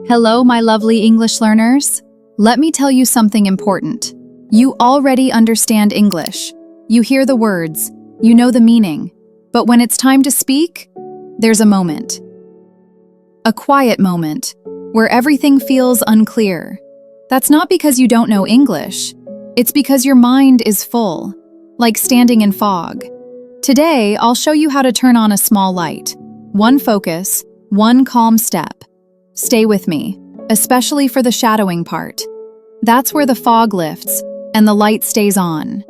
Hello, my lovely English learners. Let me tell you something important. You already understand English. You hear the words, you know the meaning. But when it's time to speak, there's a moment. A quiet moment, where everything feels unclear. That's not because you don't know English. It's because your mind is full, like standing in fog. Today, I'll show you how to turn on a small light. One focus, one calm step. Stay with me, especially for the shadowing part. That's where the fog lifts and the light stays on.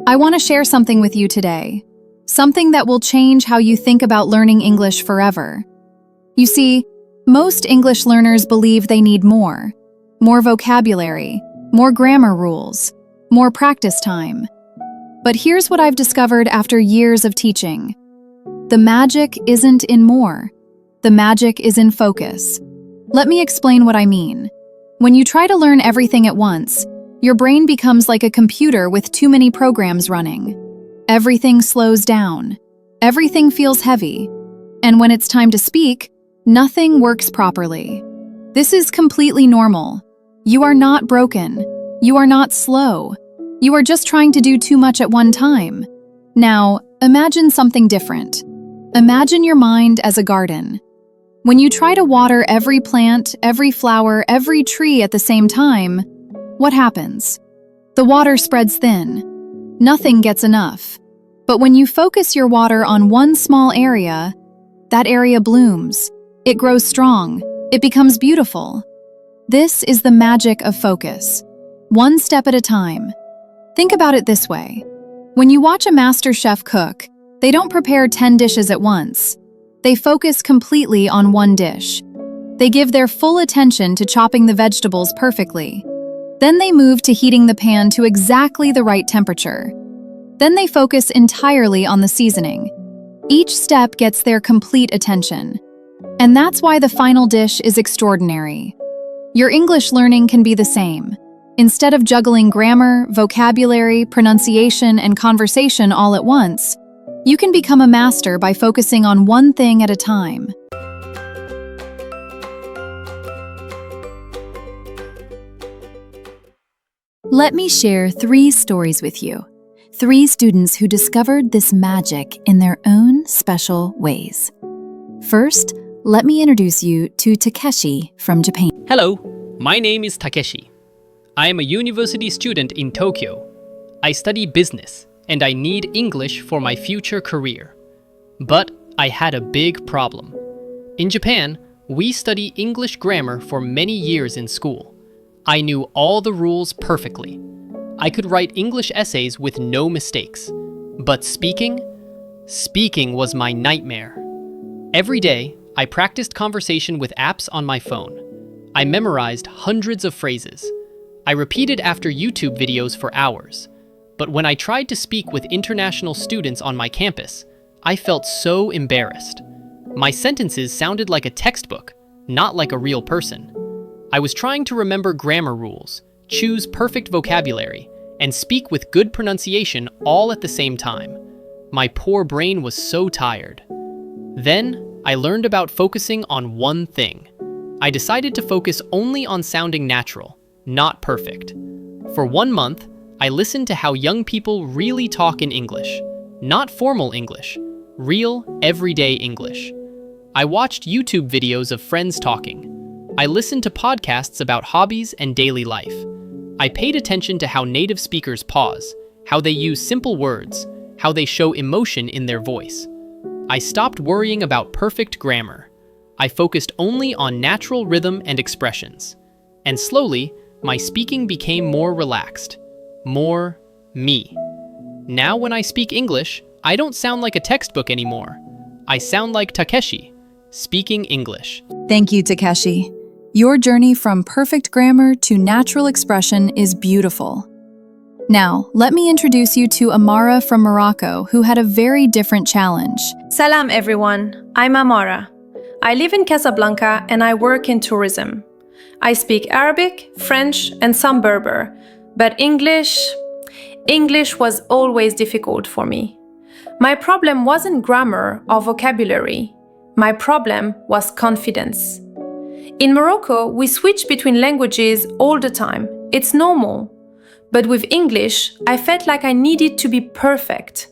I want to share something with you today. Something that will change how you think about learning English forever. You see, most English learners believe they need more vocabulary, more grammar rules, more practice time. But here's what I've discovered after years of teaching. The magic isn't in more. The magic is in focus. Let me explain what I mean. When you try to learn everything at once, your brain becomes like a computer with too many programs running. Everything slows down. Everything feels heavy. And when it's time to speak, nothing works properly. This is completely normal. You are not broken. You are not slow. You are just trying to do too much at one time. Now, imagine something different. Imagine your mind as a garden. When you try to water every plant, every flower, every tree at the same time, what happens? The water spreads thin. Nothing gets enough. But when you focus your water on one small area, that area blooms. It grows strong. It becomes beautiful. This is the magic of focus. One step at a time. Think about it this way. When you watch a master chef cook, they don't prepare 10 dishes at once. They focus completely on one dish. They give their full attention to chopping the vegetables perfectly. Then they move to heating the pan to exactly the right temperature. Then they focus entirely on the seasoning. Each step gets their complete attention. And that's why the final dish is extraordinary. Your English learning can be the same. Instead of juggling grammar, vocabulary, pronunciation, and conversation all at once, you can become a master by focusing on one thing at a time. Let me share 3 stories with you. 3 students who discovered this magic in their own special ways. First, let me introduce you to Takeshi from Japan. Hello, my name is Takeshi. I am a university student in Tokyo. I study business, and I need English for my future career. But I had a big problem. In Japan, we study English grammar for many years in school. I knew all the rules perfectly. I could write English essays with no mistakes. But speaking was my nightmare. Every day, I practiced conversation with apps on my phone. I memorized hundreds of phrases. I repeated after YouTube videos for hours. But when I tried to speak with international students on my campus, I felt so embarrassed. My sentences sounded like a textbook, not like a real person. I was trying to remember grammar rules, choose perfect vocabulary, and speak with good pronunciation all at the same time. My poor brain was so tired. Then, I learned about focusing on one thing. I decided to focus only on sounding natural, not perfect. For 1 month, I listened to how young people really talk in English. Not formal English, real, everyday English. I watched YouTube videos of friends talking. I listened to podcasts about hobbies and daily life. I paid attention to how native speakers pause, how they use simple words, how they show emotion in their voice. I stopped worrying about perfect grammar. I focused only on natural rhythm and expressions. And slowly, my speaking became more relaxed. More me. Now when I speak English, I don't sound like a textbook anymore. I sound like Takeshi, speaking English. Thank you, Takeshi. Your journey from perfect grammar to natural expression is beautiful. Now, let me introduce you to Amara from Morocco, who had a very different challenge. Salam everyone, I'm Amara. I live in Casablanca and I work in tourism. I speak Arabic, French, and some Berber, but English was always difficult for me. My problem wasn't grammar or vocabulary. My problem was confidence. In Morocco, we switch between languages all the time. It's normal. But with English, I felt like I needed to be perfect.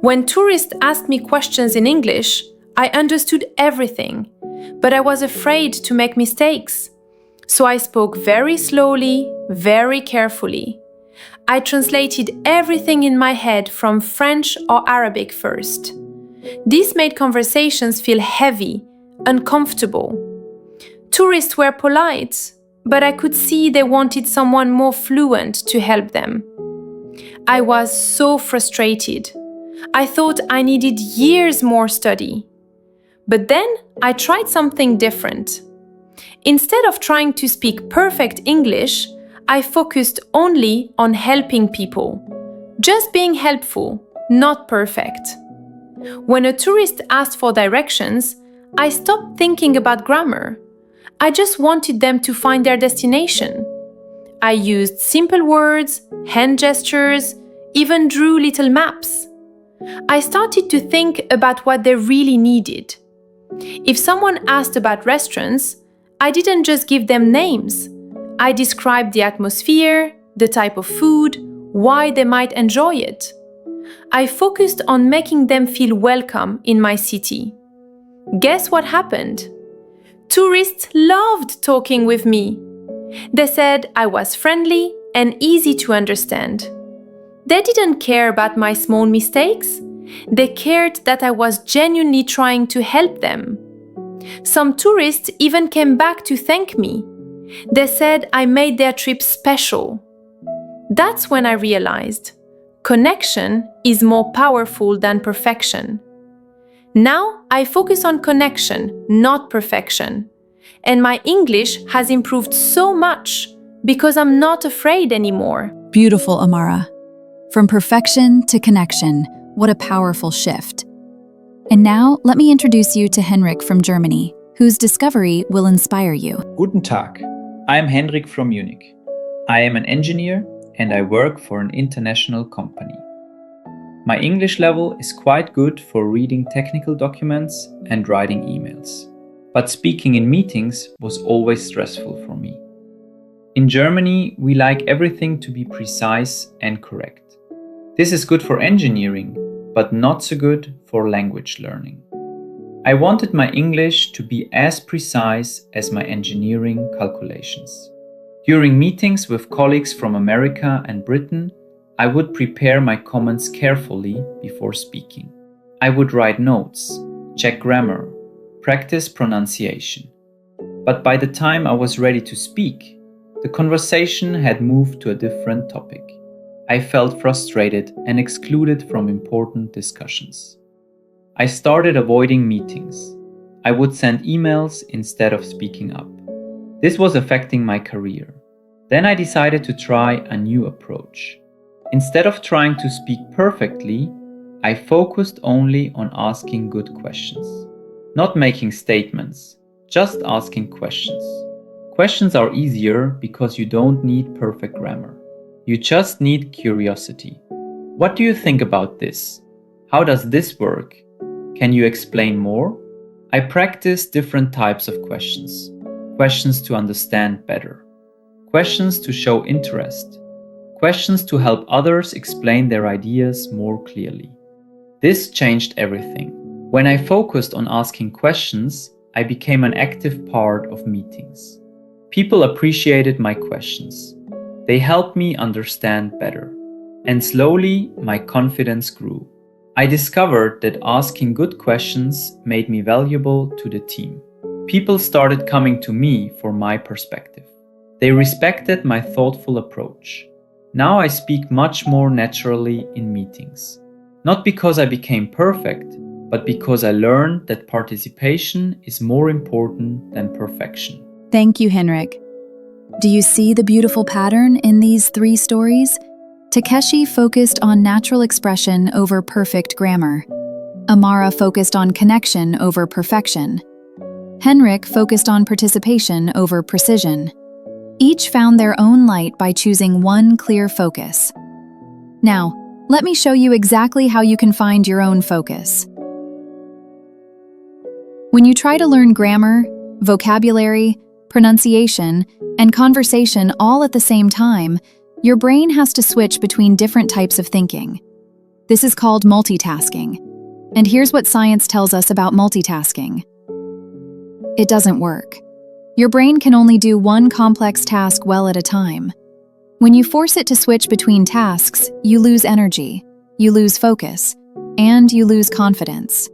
When tourists asked me questions in English, I understood everything, but I was afraid to make mistakes. So I spoke very slowly, very carefully. I translated everything in my head from French or Arabic first. This made conversations feel heavy, uncomfortable. Tourists were polite, but I could see they wanted someone more fluent to help them. I was so frustrated. I thought I needed years more study. But then I tried something different. Instead of trying to speak perfect English, I focused only on helping people. Just being helpful, not perfect. When a tourist asked for directions, I stopped thinking about grammar. I just wanted them to find their destination. I used simple words, hand gestures, even drew little maps. I started to think about what they really needed. If someone asked about restaurants, I didn't just give them names. I described the atmosphere, the type of food, why they might enjoy it. I focused on making them feel welcome in my city. Guess what happened? Tourists loved talking with me. They said I was friendly and easy to understand. They didn't care about my small mistakes. They cared that I was genuinely trying to help them. Some tourists even came back to thank me. They said I made their trip special. That's when I realized connection is more powerful than perfection. Now I focus on connection, not perfection. And my English has improved so much because I'm not afraid anymore. Beautiful, Amara. From perfection to connection, what a powerful shift. And now, let me introduce you to Henrik from Germany, whose discovery will inspire you. Guten Tag. I am Henrik from Munich. I am an engineer and I work for an international company. My English level is quite good for reading technical documents and writing emails. But speaking in meetings was always stressful for me. In Germany, we like everything to be precise and correct. This is good for engineering, but not so good for language learning. I wanted my English to be as precise as my engineering calculations. During meetings with colleagues from America and Britain, I would prepare my comments carefully before speaking. I would write notes, check grammar, practice pronunciation. But by the time I was ready to speak, the conversation had moved to a different topic. I felt frustrated and excluded from important discussions. I started avoiding meetings. I would send emails instead of speaking up. This was affecting my career. Then I decided to try a new approach. Instead of trying to speak perfectly, I focused only on asking good questions. Not making statements, just asking questions. Questions are easier because you don't need perfect grammar. You just need curiosity. What do you think about this? How does this work? Can you explain more? I practiced different types of questions. Questions to understand better. Questions to show interest. Questions to help others explain their ideas more clearly. This changed everything. When I focused on asking questions, I became an active part of meetings. People appreciated my questions. They helped me understand better. And slowly, my confidence grew. I discovered that asking good questions made me valuable to the team. People started coming to me for my perspective. They respected my thoughtful approach. Now I speak much more naturally in meetings. Not because I became perfect, but because I learned that participation is more important than perfection. Thank you, Henrik. Do you see the beautiful pattern in these three stories? Takeshi focused on natural expression over perfect grammar. Amara focused on connection over perfection. Henrik focused on participation over precision. Each found their own light by choosing one clear focus. Now, let me show you exactly how you can find your own focus. When you try to learn grammar, vocabulary, pronunciation, and conversation all at the same time, your brain has to switch between different types of thinking. This is called multitasking. And here's what science tells us about multitasking. It doesn't work. Your brain can only do one complex task well at a time. When you force it to switch between tasks, you lose energy, you lose focus, and you lose confidence.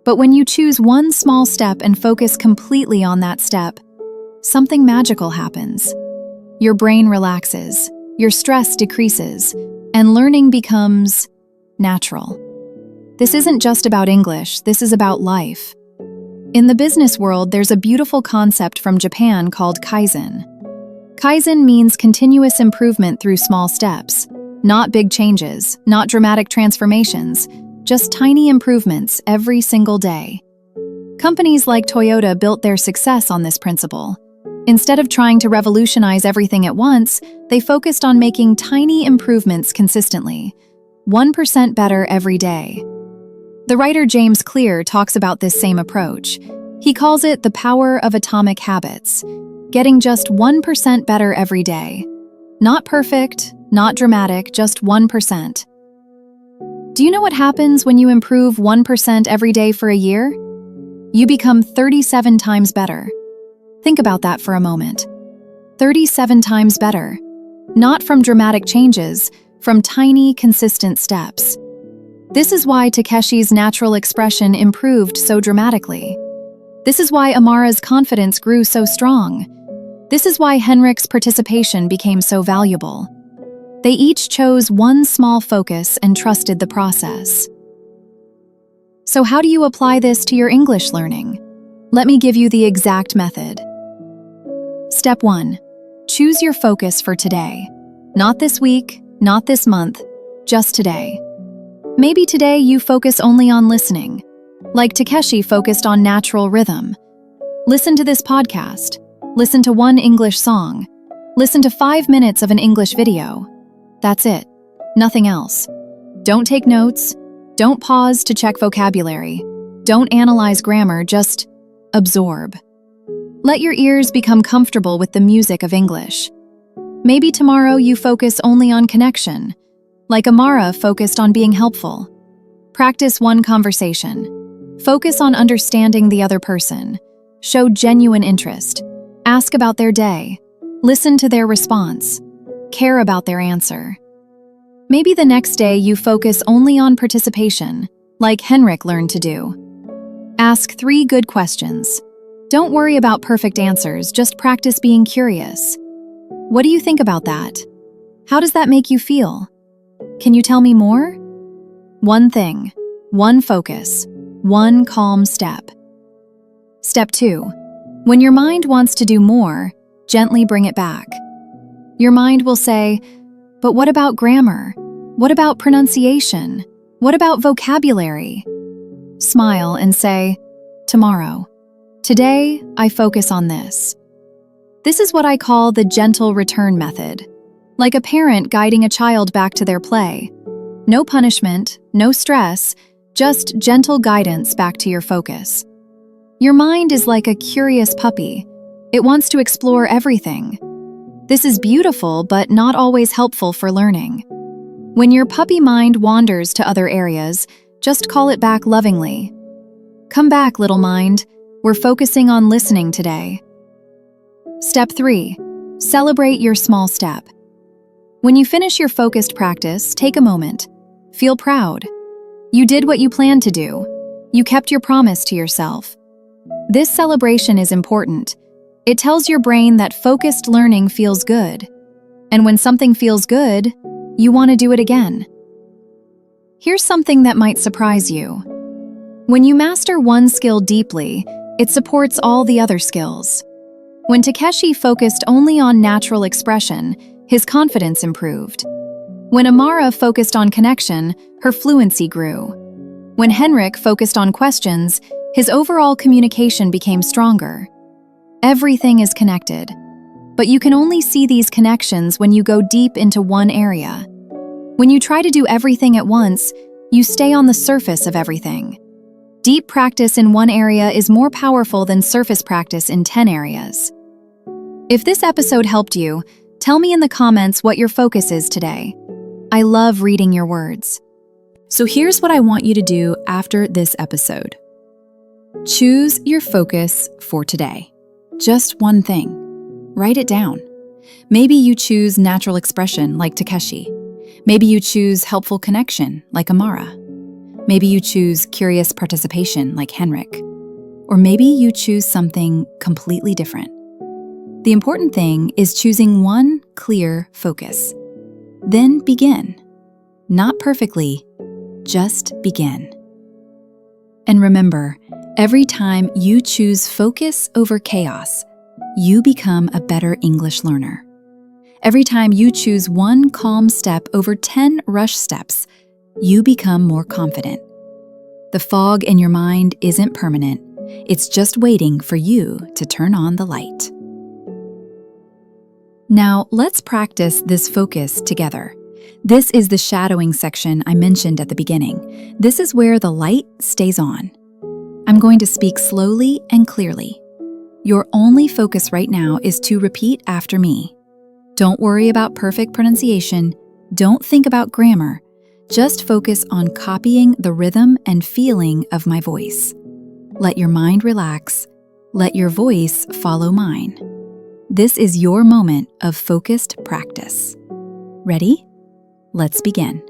But when you choose one small step and focus completely on that step, something magical happens. Your brain relaxes, your stress decreases, and learning becomes natural. This isn't just about English, this is about life. In the business world, there's a beautiful concept from Japan called Kaizen. Kaizen means continuous improvement through small steps, not big changes, not dramatic transformations, just tiny improvements every single day. Companies like Toyota built their success on this principle. Instead of trying to revolutionize everything at once, they focused on making tiny improvements consistently, 1% better every day. The writer James Clear talks about this same approach. He calls it the power of atomic habits, getting just 1% better every day. Not perfect, not dramatic, just 1%. Do you know what happens when you improve 1% every day for a year? You become 37 times better. Think about that for a moment. 37 times better. Not from dramatic changes, from tiny, consistent steps. This is why Takeshi's natural expression improved so dramatically. This is why Amara's confidence grew so strong. This is why Henrik's participation became so valuable. They each chose one small focus and trusted the process. So how do you apply this to your English learning? Let me give you the exact method. Step 1. Choose your focus for today. Not this week, not this month, just today. Maybe today you focus only on listening, like Takeshi focused on natural rhythm. Listen to this podcast. Listen to one English song. Listen to 5 minutes of an English video. That's it. Nothing else. Don't take notes. Don't pause to check vocabulary. Don't analyze grammar, just absorb. Let your ears become comfortable with the music of English. Maybe tomorrow you focus only on connection, like Amara focused on being helpful. Practice one conversation. Focus on understanding the other person. Show genuine interest. Ask about their day. Listen to their response. Care about their answer. Maybe the next day you focus only on participation, like Henrik learned to do. Ask 3 good questions. Don't worry about perfect answers, just practice being curious. What do you think about that? How does that make you feel? Can you tell me more? One thing, one focus, one calm step. Step 2. When your mind wants to do more, gently bring it back. Your mind will say, but what about grammar? What about pronunciation? What about vocabulary? Smile and say, tomorrow. Today, I focus on this. This is what I call the gentle return method. Like a parent guiding a child back to their play. No punishment, no stress, just gentle guidance back to your focus. Your mind is like a curious puppy. It wants to explore everything. This is beautiful, but not always helpful for learning. When your puppy mind wanders to other areas, just call it back lovingly. Come back, little mind. We're focusing on listening today. Step 3. Celebrate your small step. When you finish your focused practice, take a moment. Feel proud. You did what you planned to do. You kept your promise to yourself. This celebration is important. It tells your brain that focused learning feels good. And when something feels good, you want to do it again. Here's something that might surprise you. When you master one skill deeply, it supports all the other skills. When Takeshi focused only on natural expression, his confidence improved. When Amara focused on connection, her fluency grew. When Henrik focused on questions, his overall communication became stronger. Everything is connected, but you can only see these connections when you go deep into one area. When you try to do everything at once, you stay on the surface of everything. Deep practice in one area is more powerful than surface practice in 10 areas. If this episode helped you, tell me in the comments what your focus is today. I love reading your words. So here's what I want you to do after this episode. Choose your focus for today. Just one thing. Write it down. Maybe you choose natural expression like Takeshi. Maybe you choose helpful connection like Amara. Maybe you choose curious participation like Henrik. Or maybe you choose something completely different. The important thing is choosing one clear focus. Then begin. Not perfectly, just begin. And remember, every time you choose focus over chaos, you become a better English learner. Every time you choose one calm step over 10 rush steps, you become more confident. The fog in your mind isn't permanent. It's just waiting for you to turn on the light. Now, let's practice this focus together. This is the shadowing section I mentioned at the beginning. This is where the light stays on. I'm going to speak slowly and clearly. Your only focus right now is to repeat after me. Don't worry about perfect pronunciation. Don't think about grammar. Just focus on copying the rhythm and feeling of my voice. Let your mind relax. Let your voice follow mine. This is your moment of focused practice. Ready? Let's begin.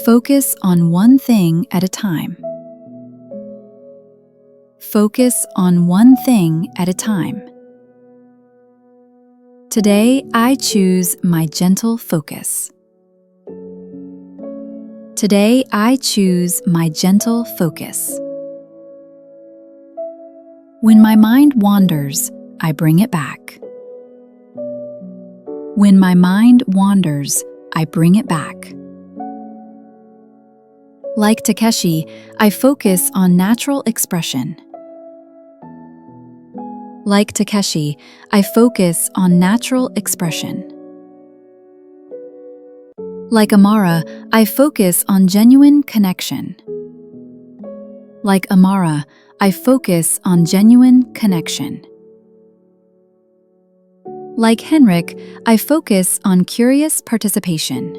Focus on one thing at a time. Focus on one thing at a time. Today, I choose my gentle focus. Today, I choose my gentle focus. When my mind wanders, I bring it back. When my mind wanders, I bring it back. Like Takeshi, I focus on natural expression. Like Takeshi, I focus on natural expression. Like Amara, I focus on genuine connection. Like Amara, I focus on genuine connection. Like Henrik, I focus on curious participation.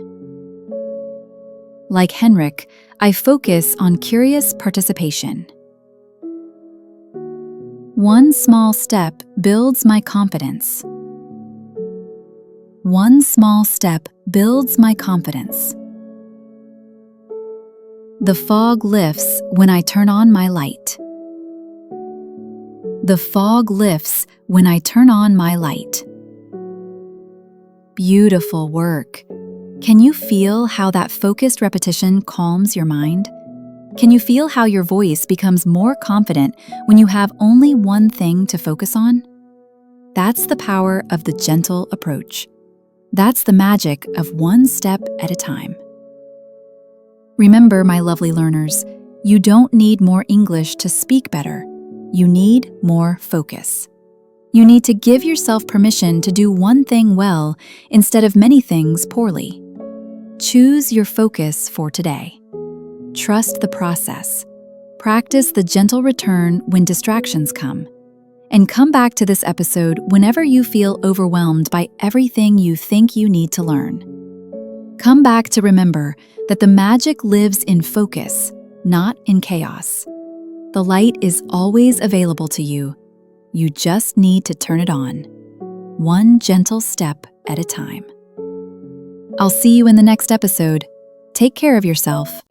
Like Henrik, I focus on curious participation. One small step builds my confidence. One small step builds my confidence. The fog lifts when I turn on my light. The fog lifts when I turn on my light. Beautiful work. Can you feel how that focused repetition calms your mind? Can you feel how your voice becomes more confident when you have only one thing to focus on? That's the power of the gentle approach. That's the magic of one step at a time. Remember, my lovely learners, you don't need more English to speak better. You need more focus. You need to give yourself permission to do one thing well instead of many things poorly. Choose your focus for today. Trust the process. Practice the gentle return when distractions come. And come back to this episode whenever you feel overwhelmed by everything you think you need to learn. Come back to remember that the magic lives in focus, not in chaos. The light is always available to you. You just need to turn it on, one gentle step at a time. I'll see you in the next episode. Take care of yourself.